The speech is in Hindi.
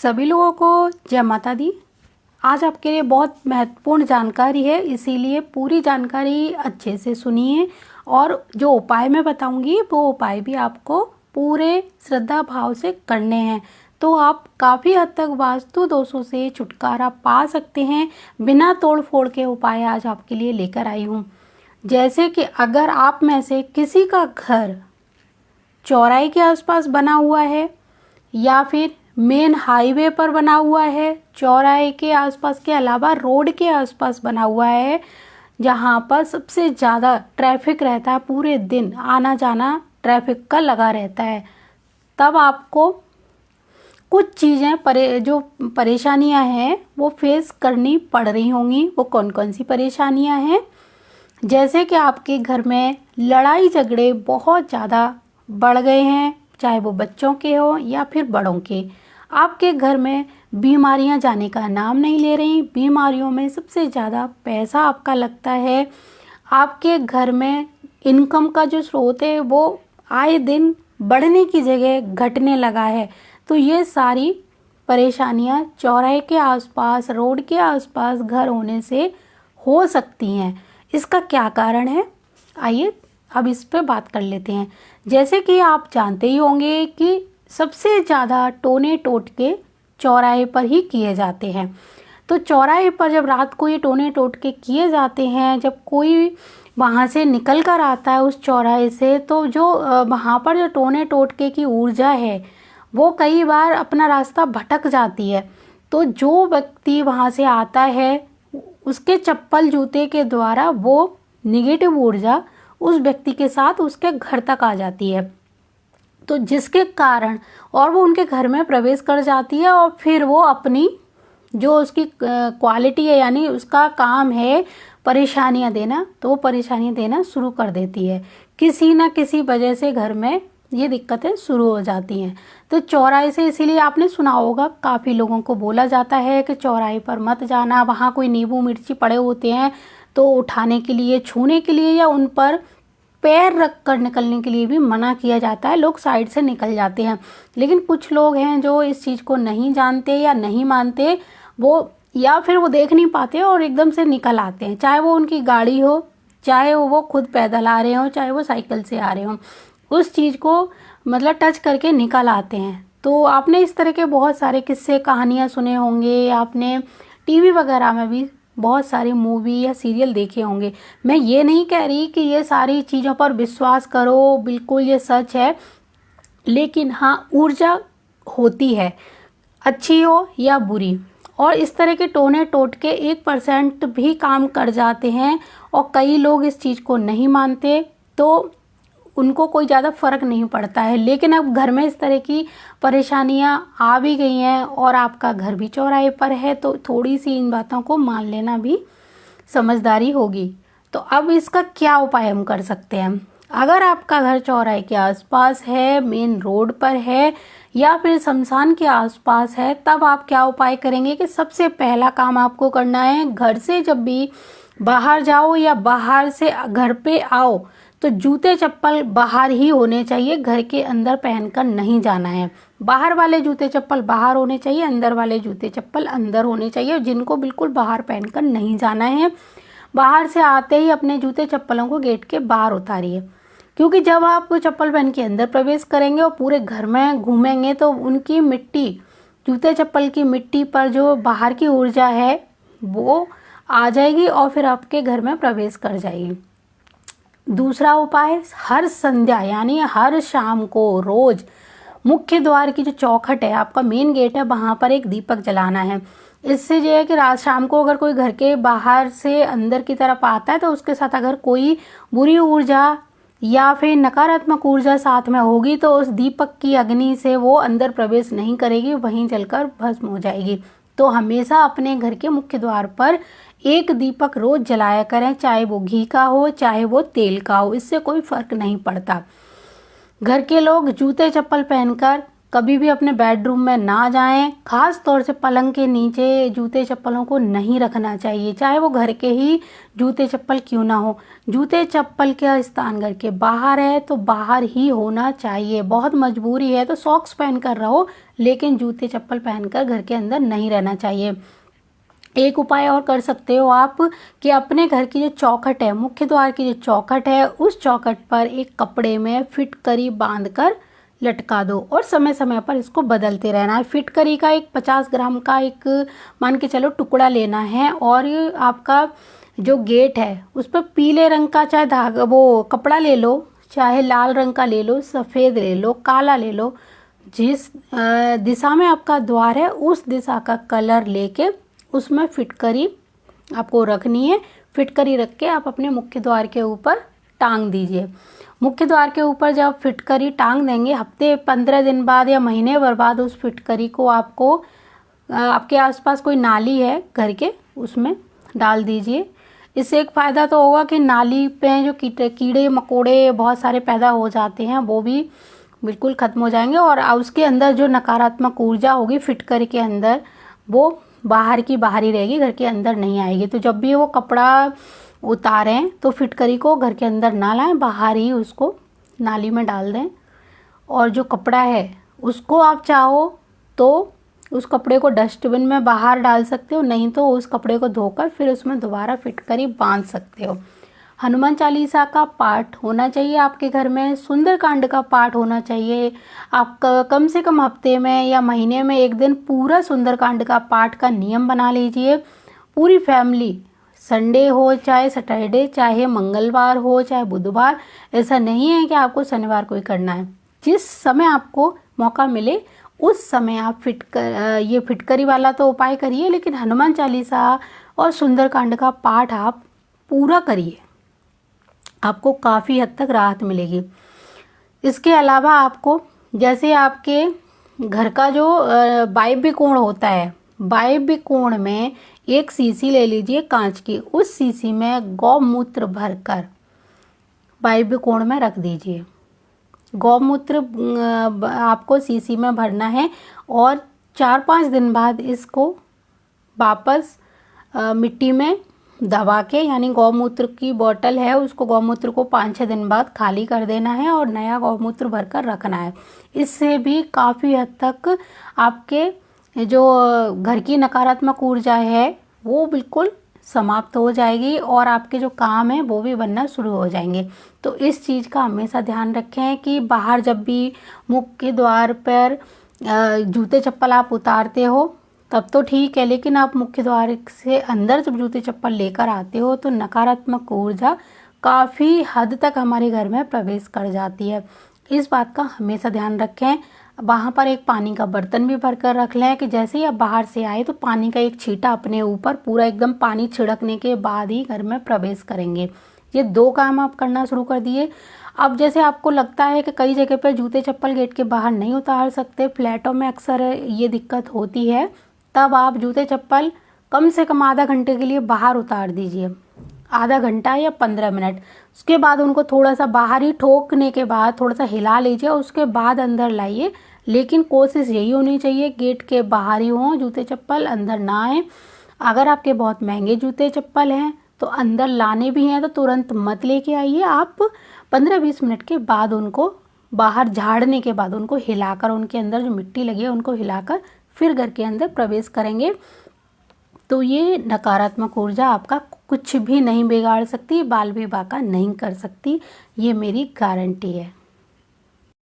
सभी लोगों को जय माता दी। आज आपके लिए बहुत महत्वपूर्ण जानकारी है, इसीलिए पूरी जानकारी अच्छे से सुनिए और जो उपाय मैं बताऊंगी वो उपाय भी आपको पूरे श्रद्धा भाव से करने हैं, तो आप काफ़ी हद तक वास्तु दोषों से छुटकारा पा सकते हैं। बिना तोड़ फोड़ के उपाय आज आपके लिए लेकर आई हूँ। जैसे कि अगर आप में से किसी का घर चौराहे के आसपास बना हुआ है या फिर मेन हाईवे पर बना हुआ है, चौराहे के आसपास के अलावा रोड के आसपास बना हुआ है, जहाँ पर सबसे ज़्यादा ट्रैफिक रहता है, पूरे दिन आना जाना ट्रैफिक का लगा रहता है, तब आपको कुछ चीज़ें जो परेशानियां हैं वो फेस करनी पड़ रही होंगी। वो कौन कौन सी परेशानियां हैं? जैसे कि आपके घर में लड़ाई झगड़े बहुत ज़्यादा बढ़ गए हैं, चाहे वो बच्चों के हो या फिर बड़ों के। आपके घर में बीमारियां जाने का नाम नहीं ले रही, बीमारियों में सबसे ज़्यादा पैसा आपका लगता है। आपके घर में इनकम का जो स्रोत है वो आए दिन बढ़ने की जगह घटने लगा है। तो ये सारी परेशानियां चौराहे के आसपास, रोड के आसपास घर होने से हो सकती हैं। इसका क्या कारण है, आइए अब इस पे बात कर लेते हैं। जैसे कि आप जानते ही होंगे कि सबसे ज़्यादा टोने टोटके चौराहे पर ही किए जाते हैं। तो चौराहे पर जब रात को ये टोने टोटके किए जाते हैं, जब कोई वहाँ से निकल कर आता है उस चौराहे से, तो जो वहाँ पर जो टोने टोटके की ऊर्जा है वो कई बार अपना रास्ता भटक जाती है। तो जो व्यक्ति वहाँ से आता है उसके चप्पल जूते के द्वारा वो निगेटिव ऊर्जा उस व्यक्ति के साथ उसके घर तक आ जाती है, तो जिसके कारण और वो उनके घर में प्रवेश कर जाती है और फिर वो अपनी जो उसकी क्वालिटी है, यानी उसका काम है परेशानियां देना, तो वो परेशानियां देना शुरू कर देती है। किसी ना किसी वजह से घर में ये दिक्कतें शुरू हो जाती हैं। तो चौराहे से, इसीलिए आपने सुना होगा, काफ़ी लोगों को बोला जाता है कि चौराहे पर मत जाना, वहाँ कोई नींबू मिर्ची पड़े होते हैं तो उठाने के लिए, छूने के लिए या उन पर पैर रख कर निकलने के लिए भी मना किया जाता है। लोग साइड से निकल जाते हैं, लेकिन कुछ लोग हैं जो इस चीज़ को नहीं जानते या नहीं मानते, वो या फिर वो देख नहीं पाते और एकदम से निकल आते हैं, चाहे वो उनकी गाड़ी हो, चाहे वो खुद पैदल आ रहे हो, चाहे वो साइकिल से आ रहे हो, उस चीज़ को मतलब टच करके निकल आते हैं। तो आपने इस तरह के बहुत सारे किस्से कहानियाँ सुने होंगे, आपने टीवी वगैरह में भी बहुत सारे मूवी या सीरियल देखे होंगे। मैं ये नहीं कह रही कि ये सारी चीज़ों पर विश्वास करो, बिल्कुल ये सच है, लेकिन हाँ, ऊर्जा होती है, अच्छी हो या बुरी, और इस तरह के टोने टोटके 1% भी काम कर जाते हैं और कई लोग इस चीज़ को नहीं मानते, तो उनको कोई ज़्यादा फर्क नहीं पड़ता है। लेकिन अब घर में इस तरह की परेशानियां आ भी गई हैं और आपका घर भी चौराहे पर है, तो थोड़ी सी इन बातों को मान लेना भी समझदारी होगी। तो अब इसका क्या उपाय हम कर सकते हैं? अगर आपका घर चौराहे के आसपास है, मेन रोड पर है या फिर शमशान के आसपास है, तब आप क्या उपाय करेंगे कि सबसे पहला काम आपको करना है, घर से जब भी बाहर जाओ या बाहर से घर पे आओ तो जूते चप्पल बाहर ही होने चाहिए, घर के अंदर पहनकर नहीं जाना है। बाहर वाले जूते चप्पल बाहर होने चाहिए, अंदर वाले जूते चप्पल अंदर होने चाहिए, जिनको बिल्कुल बाहर पहनकर नहीं जाना है। बाहर से आते ही अपने जूते चप्पलों को गेट के बाहर उतारिए, क्योंकि जब आप चप्पल पहन के अंदर प्रवेश करेंगे और पूरे घर में घूमेंगे तो उनकी मिट्टी, जूते चप्पल की मिट्टी पर जो बाहर की ऊर्जा है वो आ जाएगी और फिर आपके घर में प्रवेश कर जाएगी। दूसरा उपाय, हर संध्या यानी हर शाम को रोज मुख्य द्वार की जो चौखट है, आपका मेन गेट है, वहाँ पर एक दीपक जलाना है। इससे जो है कि रात शाम को अगर कोई घर के बाहर से अंदर की तरफ आता है तो उसके साथ अगर कोई बुरी ऊर्जा या फिर नकारात्मक ऊर्जा साथ में होगी तो उस दीपक की अग्नि से वो अंदर प्रवेश नहीं करेगी, वहीं जलकर भस्म हो जाएगी। तो हमेशा अपने घर के मुख्य द्वार पर एक दीपक रोज जलाया करें, चाहे वो घी का हो चाहे वो तेल का हो, इससे कोई फर्क नहीं पड़ता। घर के लोग जूते चप्पल पहनकर कभी भी अपने बेडरूम में ना जाएं। खास तौर से पलंग के नीचे जूते चप्पलों को नहीं रखना चाहिए, चाहे वो घर के ही जूते चप्पल क्यों ना हो। जूते चप्पल का स्थान घर के बाहर है तो बाहर ही होना चाहिए। बहुत मजबूरी है तो सॉक्स पहन कर रहो, लेकिन जूते चप्पल पहनकर घर के अंदर नहीं रहना चाहिए। एक उपाय और कर सकते हो आप कि अपने घर की जो चौखट है, मुख्य द्वार की जो चौखट है, उस चौखट पर एक कपड़े में फिटकरी बांधकर लटका दो और समय समय पर इसको बदलते रहना है। फिटकरी का एक 50 ग्राम का एक मान के चलो टुकड़ा लेना है और आपका जो गेट है उस पर पीले रंग का चाहे धागा वो कपड़ा ले लो, चाहे लाल रंग का ले लो, सफ़ेद ले लो, काला ले लो। जिस दिशा में आपका द्वार है उस दिशा का कलर लेके उसमें फिटकरी आपको रखनी है। फिटकरी रख के आप अपने मुख्य द्वार के ऊपर टांग दीजिए। मुख्य द्वार के ऊपर जब फिटकरी टांग देंगे, हफ्ते 15 दिन बाद या महीने भर बाद उस फिटकरी को आपको आपके आसपास कोई नाली है घर के उसमें डाल दीजिए। इससे एक फ़ायदा तो होगा कि नाली पे जो कीड़े मकोड़े बहुत सारे पैदा हो जाते हैं वो भी बिल्कुल ख़त्म हो जाएंगे और उसके अंदर जो नकारात्मक ऊर्जा होगी फिटकरी के अंदर वो बाहर की बाहर ही रहेगी, घर के अंदर नहीं आएगी। तो जब भी वो कपड़ा उतारें तो फिटकरी को घर के अंदर ना लाएं, बाहर ही उसको नाली में डाल दें। और जो कपड़ा है उसको आप चाहो तो उस कपड़े को डस्टबिन में बाहर डाल सकते हो, नहीं तो उस कपड़े को धोकर फिर उसमें दोबारा फिटकरी बांध सकते हो। हनुमान चालीसा का पाठ होना चाहिए आपके घर में, सुंदरकांड का पाठ होना चाहिए। आप कम से कम हफ्ते में या महीने में एक दिन पूरा सुंदरकांड का पाठ का नियम बना लीजिए। पूरी फैमिली, संडे हो चाहे सैटरडे, चाहे मंगलवार हो चाहे बुधवार, ऐसा नहीं है कि आपको शनिवार को ही करना है। जिस समय आपको मौका मिले उस समय आप ये फिटकरी वाला तो उपाय करिए, लेकिन हनुमान चालीसा और सुंदरकांड का पाठ आप पूरा करिए, आपको काफ़ी हद तक राहत मिलेगी। इसके अलावा आपको जैसे आपके घर का जो वायव्य कोण होता है, वायव्य कोण में एक शीशी ले लीजिए कांच की, उस शीशी में गौमूत्र भरकर वायव्य कोण में रख दीजिए। गौमूत्र आपको शीशी में भरना है और 4-5 दिन बाद इसको वापस मिट्टी में दबा के, यानी गौमूत्र की बोतल है उसको गौमूत्र को 5-6 दिन बाद खाली कर देना है और नया गौमूत्र भरकर रखना है। इससे भी काफ़ी हद तक आपके जो घर की नकारात्मक ऊर्जा है वो बिल्कुल समाप्त हो जाएगी और आपके जो काम है वो भी बनना शुरू हो जाएंगे। तो इस चीज़ का हमेशा ध्यान रखें कि बाहर जब भी मुख्य द्वार पर जूते चप्पल आप उतारते हो तब तो ठीक है, लेकिन आप मुख्य द्वार से अंदर जब जूते चप्पल लेकर आते हो तो नकारात्मक ऊर्जा काफ़ी हद तक हमारे घर में प्रवेश कर जाती है। इस बात का हमेशा ध्यान रखें। वहाँ पर एक पानी का बर्तन भी भर कर रख लें कि जैसे ही आप बाहर से आए तो पानी का एक छींटा अपने ऊपर पूरा एकदम पानी छिड़कने के बाद ही घर में प्रवेश करेंगे। ये 2 काम आप करना शुरू कर दिए। अब जैसे आपको लगता है कि कई जगह पर जूते चप्पल गेट के बाहर नहीं उतार सकते, फ्लैटों में अक्सर ये दिक्कत होती है, तब आप जूते चप्पल कम से कम आधा घंटे के लिए बाहर उतार दीजिए, आधा घंटा या 15 मिनट। उसके बाद उनको थोड़ा सा बाहर ही ठोकने के बाद थोड़ा सा हिला लीजिए, उसके बाद अंदर लाइए। लेकिन कोशिश यही होनी चाहिए गेट के बाहर ही हों जूते चप्पल, अंदर ना आए। अगर आपके बहुत महंगे जूते चप्पल हैं तो अंदर लाने भी हैं तो तुरंत मत लेके आइए। आप 15-20 मिनट के बाद उनको बाहर झाड़ने के बाद उनको हिलाकर, उनके अंदर जो मिट्टी लगी है उनको हिलाकर फिर घर के अंदर प्रवेश करेंगे तो ये नकारात्मक ऊर्जा आपका कुछ भी नहीं बिगाड़ सकती, बाल भी बाका नहीं कर सकती, ये मेरी गारंटी है।